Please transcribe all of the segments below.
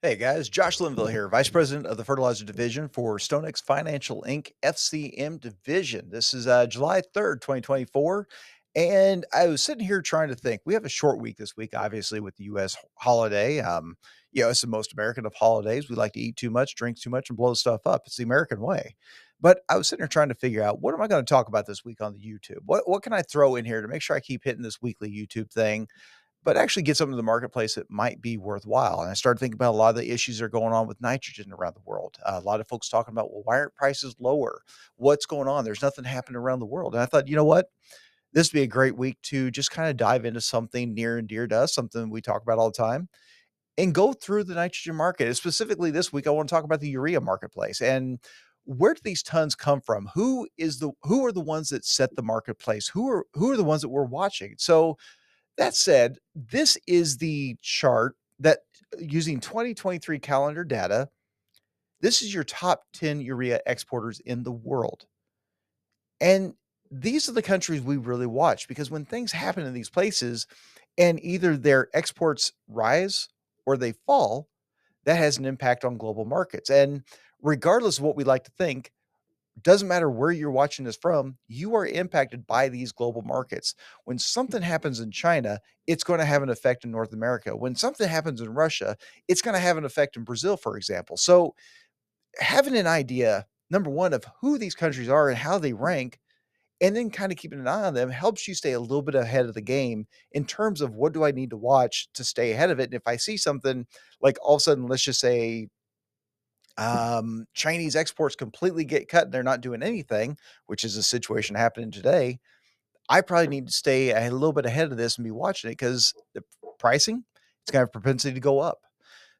Hey guys, Josh Linville here, Vice President of the Fertilizer Division for StoneX Financial Inc. FCM Division. This is July 3rd, 2024. And I was sitting here trying to think. We have a short week this week, obviously, with the US holiday. It's the most American of holidays. We like to eat too much, drink too much, and blow stuff up. It's the American way. But I was sitting here trying to figure out what am I going to talk about this week on the YouTube? What can I throw in here to make sure I keep hitting this weekly YouTube thing? But actually get something to the marketplace that might be worthwhile. And I started thinking about a lot of the issues that are going on with nitrogen around the world. A lot of folks talking about, well, why aren't prices lower? What's going on? There's nothing happening around the world. And I thought, you know what? This would be a great week to just kind of dive into something near and dear to us, something we talk about all the time, and go through the nitrogen market. And specifically this week, I want to talk about the urea marketplace and where do these tons come from? Who are the ones that set the marketplace? Who are the ones that we're watching? So that said, this is the chart that using 2023 calendar data, this is your top 10 urea exporters in the world. And these are the countries we really watch because when things happen in these places and either their exports rise or they fall, that has an impact on global markets. And regardless of what we like to think, doesn't matter where you're watching this from, you are impacted by these global markets. When something happens in China, it's going to have an effect in North America. When something happens in Russia, it's going to have an effect in Brazil, for example. So, having an idea, number one, of who these countries are and how they rank, and then kind of keeping an eye on them helps you stay a little bit ahead of the game in terms of what do I need to watch to stay ahead of it. And if I see something like all of a sudden, let's just say Chinese exports completely get cut and they're not doing anything, which is a situation happening today. I probably need to stay a little bit ahead of this and be watching it because the pricing, it's going to have propensity to go up.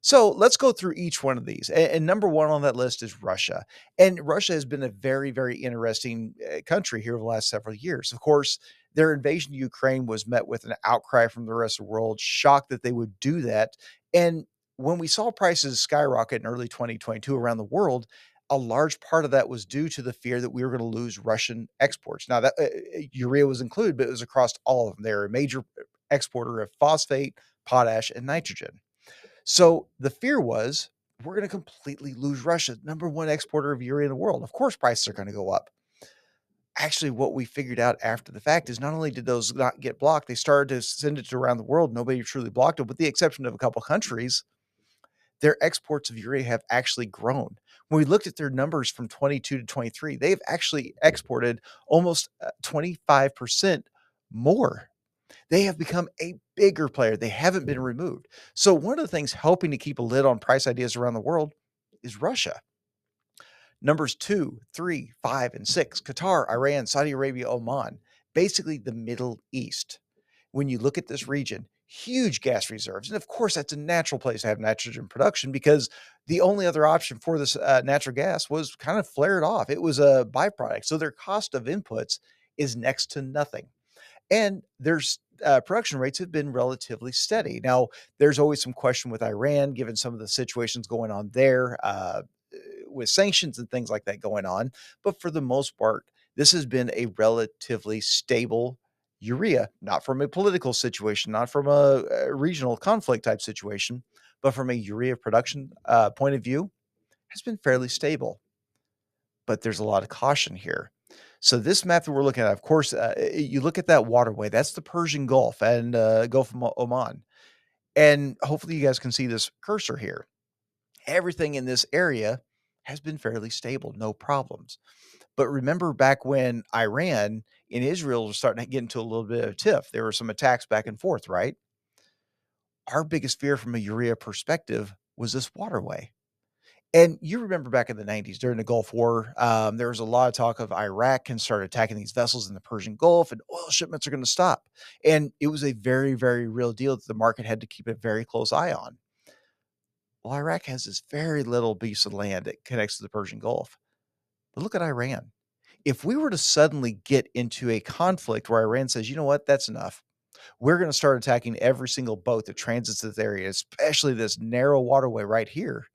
So let's go through each one of these. And number one on that list is Russia. And Russia has been a very, very interesting country here over the last several years. Of course, their invasion of Ukraine was met with an outcry from the rest of the world, shocked that they would do that. And when we saw prices skyrocket in early 2022 around the world, a large part of that was due to the fear that we were going to lose Russian exports. Now, that urea was included, but it was across all of them. They're a major exporter of phosphate, potash, and nitrogen. So the fear was we're going to completely lose Russia, number one exporter of urea in the world. Of course, prices are going to go up. Actually, what we figured out after the fact is not only did those not get blocked, they started to send it to around the world. Nobody truly blocked it, with the exception of a couple countries. Their exports of urea have actually grown. When we looked at their numbers from 22 to 23, they've actually exported almost 25% more. They have become a bigger player. They haven't been removed. So one of the things helping to keep a lid on price ideas around the world is Russia. Numbers 2, 3, 5, and 6, Qatar, Iran, Saudi Arabia, Oman, basically the Middle East. When you look at this region, huge gas reserves. And of course, that's a natural place to have nitrogen production because the only other option for this natural gas was kind of flared off. It was a byproduct. So their cost of inputs is next to nothing. And there's production rates have been relatively steady. Now, there's always some question with Iran, given some of the situations going on there with sanctions and things like that going on. But for the most part, this has been a relatively stable urea, not from a political situation, not from a regional conflict type situation, but from a urea production point of view, has been fairly stable. But there's a lot of caution here. So this map that we're looking at, of course, you look at that waterway, that's the Persian Gulf and Gulf of Oman. And hopefully you guys can see this cursor here. Everything in this area has been fairly stable, no problems. But remember back when Iran and Israel were starting to get into a little bit of a tiff, there were some attacks back and forth, right? Our biggest fear from a urea perspective was this waterway. And you remember back in the 90s during the Gulf War, there was a lot of talk of Iraq can start attacking these vessels in the Persian Gulf and oil shipments are going to stop. And it was a very, very real deal that the market had to keep a very close eye on. Well, Iraq has this very little piece of land that connects to the Persian Gulf. But look at Iran. If we were to suddenly get into a conflict where Iran says, you know what, that's enough. We're going to start attacking every single boat that transits this area, especially this narrow waterway right here.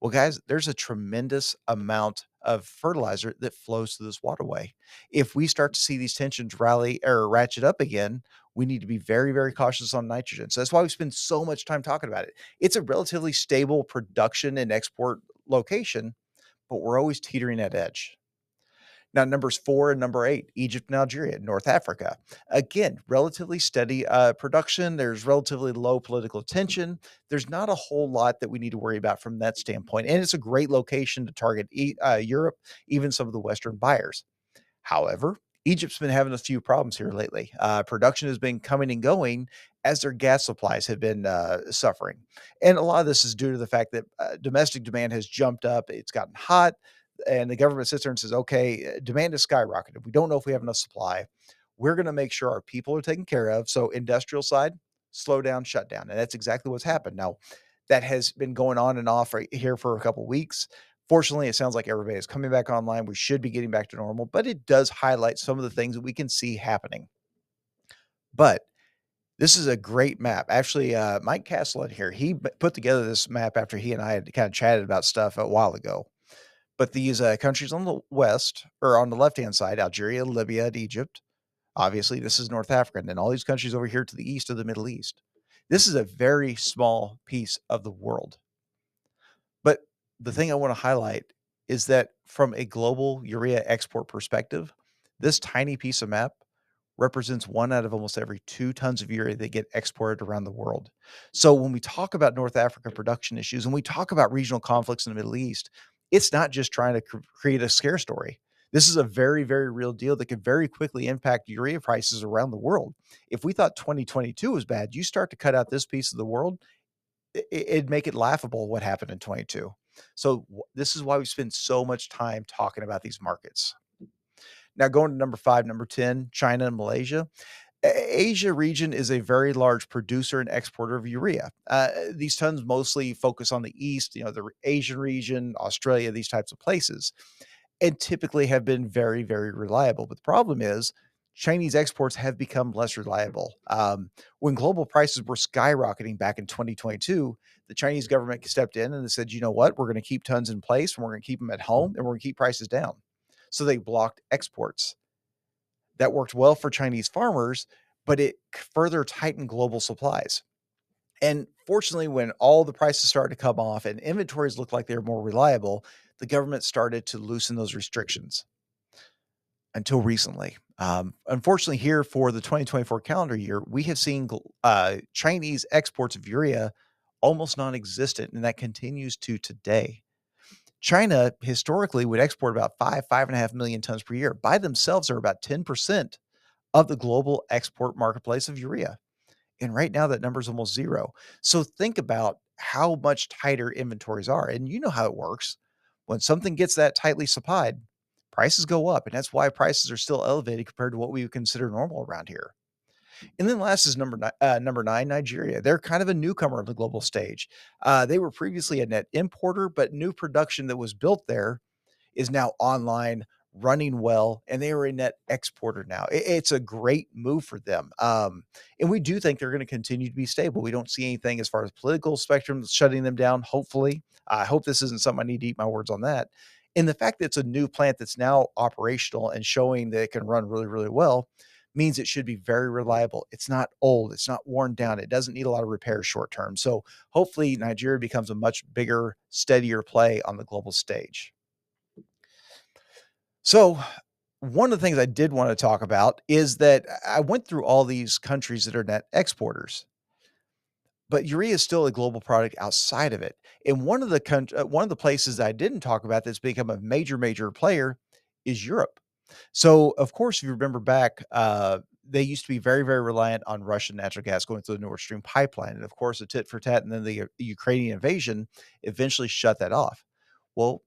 Well, guys, there's a tremendous amount of fertilizer that flows through this waterway. If we start to see these tensions rally or ratchet up again, we need to be very, very cautious on nitrogen. So that's why we spend so much time talking about it. It's a relatively stable production and export location, but we're always teetering at edge. Now, numbers 4 and number 8, Egypt and Algeria, North Africa. Again, relatively steady production. There's relatively low political tension. There's not a whole lot that we need to worry about from that standpoint. And it's a great location to target Europe, even some of the Western buyers. However, Egypt's been having a few problems here lately. Production has been coming and going as their gas supplies have been suffering. And a lot of this is due to the fact that domestic demand has jumped up. It's gotten hot, and the government sits there and says, okay, demand is skyrocketed. We don't know if we have enough supply. We're going to make sure our people are taken care of. So, industrial side, slow down, shut down. And that's exactly what's happened. Now, that has been going on and off right here for a couple weeks. Fortunately, it sounds like everybody is coming back online. We should be getting back to normal, but it does highlight some of the things that we can see happening. But this is a great map. Actually, Mike Castle in here, he put together this map after he and I had kind of chatted about stuff a while ago. But these countries on the west or on the left hand side, Algeria, Libya, and Egypt, obviously, this is North Africa. And then all these countries over here to the east of the Middle East. This is a very small piece of the world. But the thing I want to highlight is that from a global urea export perspective, this tiny piece of map represents 1 out of almost every 2 tons of urea that get exported around the world. So when we talk about North Africa production issues and we talk about regional conflicts in the Middle East, it's not just trying to create a scare story. This is a very, very real deal that could very quickly impact urea prices around the world. If we thought 2022 was bad, you start to cut out this piece of the world, it'd make it laughable what happened in 22. So this is why we spend so much time talking about these markets. Now going to number 5, number 10, China and Malaysia. Asia region is a very large producer and exporter of urea. These tons mostly focus on the east, the Asian region, Australia, these types of places, and typically have been very, very reliable. But the problem is Chinese exports have become less reliable. When global prices were skyrocketing back in 2022, the Chinese government stepped in and they said, you know what, we're going to keep tons in place and we're going to keep them at home and we're going to keep prices down. So they blocked exports. That worked well for Chinese farmers, but it further tightened global supplies. And fortunately, when all the prices started to come off and inventories looked like they were more reliable, the government started to loosen those restrictions until recently. Unfortunately, here for the 2024 calendar year, we have seen Chinese exports of urea almost non existent, and that continues to today. China historically would export about 5.5 million tons per year. By themselves, are about 10% of the global export marketplace of urea. And right now, that number is almost zero. So think about how much tighter inventories are. And you know how it works. When something gets that tightly supplied, prices go up. And that's why prices are still elevated compared to what we would consider normal around here. And then last is number 9, Nigeria. They're kind of a newcomer on the global stage. They were previously a net importer, but new production that was built there is now online, running well, and they are a net exporter now. It's a great move for them. And we do think they're going to continue to be stable. We don't see anything as far as political spectrum shutting them down, hopefully. I hope this isn't something I need to eat my words on that. And the fact that it's a new plant that's now operational and showing that it can run really, really well means it should be very reliable. It's not old. It's not worn down. It doesn't need a lot of repairs short term. So hopefully Nigeria becomes a much bigger, steadier play on the global stage. So, one of the things I did want to talk about is that I went through all these countries that are net exporters, but urea is still a global product outside of it. And one of the places I didn't talk about that's become a major, major player is Europe. So, of course, if you remember back, they used to be very, very reliant on Russian natural gas going through the Nord Stream pipeline. And of course, a tit for tat, and then the Ukrainian invasion eventually shut that off. Well,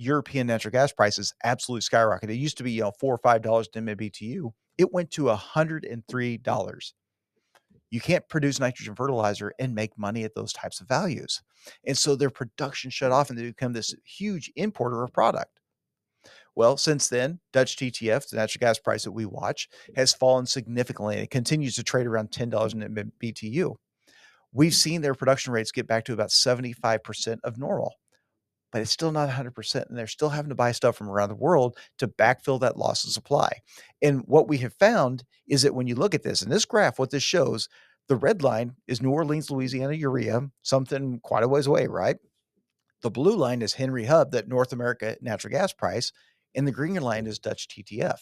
European natural gas prices absolutely skyrocketed. It used to be, $4 or $5 an MMBTU. It went to $103. You can't produce nitrogen fertilizer and make money at those types of values. And so their production shut off and they become this huge importer of product. Well, since then, Dutch TTF, the natural gas price that we watch, has fallen significantly and it continues to trade around $10 an MMBTU. We've seen their production rates get back to about 75% of normal. but it's still not 100%. And they're still having to buy stuff from around the world to backfill that loss of supply. And what we have found is that when you look at this, in this graph, what this shows, the red line is New Orleans, Louisiana urea, something quite a ways away, right? The blue line is Henry Hub, that North America natural gas price, and the green line is Dutch TTF.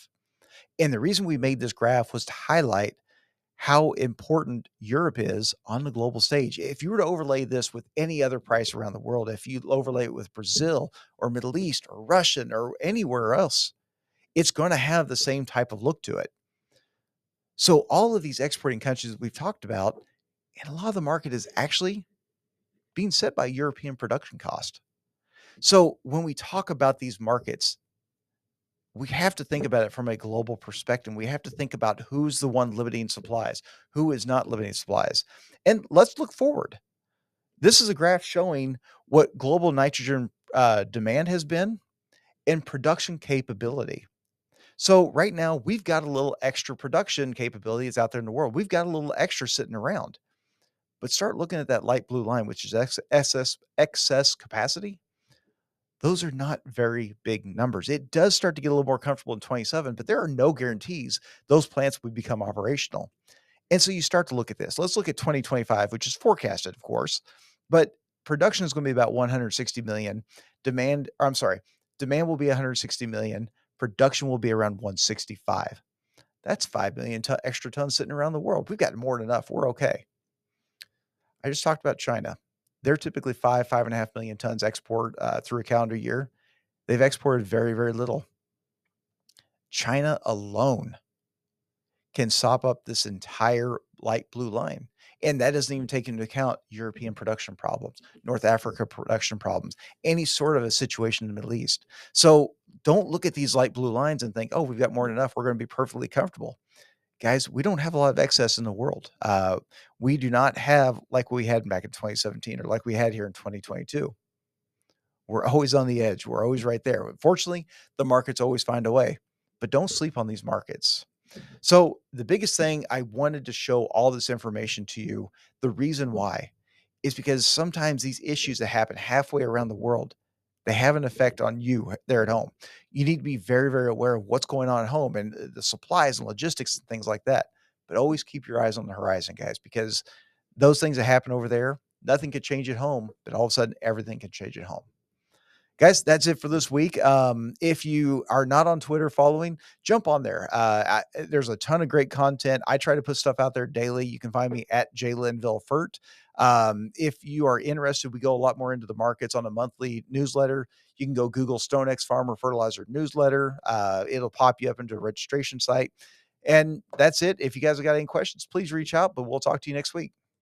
And the reason we made this graph was to highlight how important Europe is on the global stage. If you were to overlay this with any other price around the world, if you overlay it with Brazil or Middle East or Russian or anywhere else, it's going to have the same type of look to it. So all of these exporting countries that we've talked about, and a lot of the market is actually being set by European production cost. So when we talk about these markets, we have to think about it from a global perspective. We have to think about who's the one limiting supplies, who is not limiting supplies. And let's look forward. This is a graph showing what global nitrogen demand has been and production capability. So right now we've got a little extra production capabilities out there in the world. We've got a little extra sitting around. But start looking at that light blue line, which is excess capacity. Those are not very big numbers. It does start to get a little more comfortable in 27, but there are no guarantees those plants would become operational. And so you start to look at this. Let's look at 2025, which is forecasted, of course, but production is going to be about 160 million. Demand will be 160 million. Production will be around 165. That's 5 million extra tons sitting around the world. We've got more than enough. We're okay. I just talked about China. They're typically 5.5 million tons export through a calendar year. They've exported very, very little. China alone can sop up this entire light blue line. And that doesn't even take into account European production problems, North Africa production problems, any sort of a situation in the Middle East. So don't look at these light blue lines and think, oh, we've got more than enough. We're going to be perfectly comfortable. Guys, we don't have a lot of excess in the world. We do not have like we had back in 2017 or like we had here in 2022. We're always on the edge. We're always right there. Fortunately, the markets always find a way, but don't sleep on these markets. So, the biggest thing I wanted to show all this information to you, the reason why is because sometimes these issues that happen halfway around the world, they have an effect on you there at home. You need to be very, very aware of what's going on at home and the supplies and logistics and things like that. But always keep your eyes on the horizon, guys, because those things that happen over there, nothing could change at home, but all of a sudden everything can change at home. Guys, that's it for this week. If you are not on Twitter following, jump on there. There's a ton of great content. I try to put stuff out there daily. You can find me at JLinvilleFert. If you are interested, we go a lot more into the markets on a monthly newsletter. You can go Google StoneX Farmer Fertilizer Newsletter. It'll pop you up into a registration site. And that's it. If you guys have got any questions, please reach out, but we'll talk to you next week.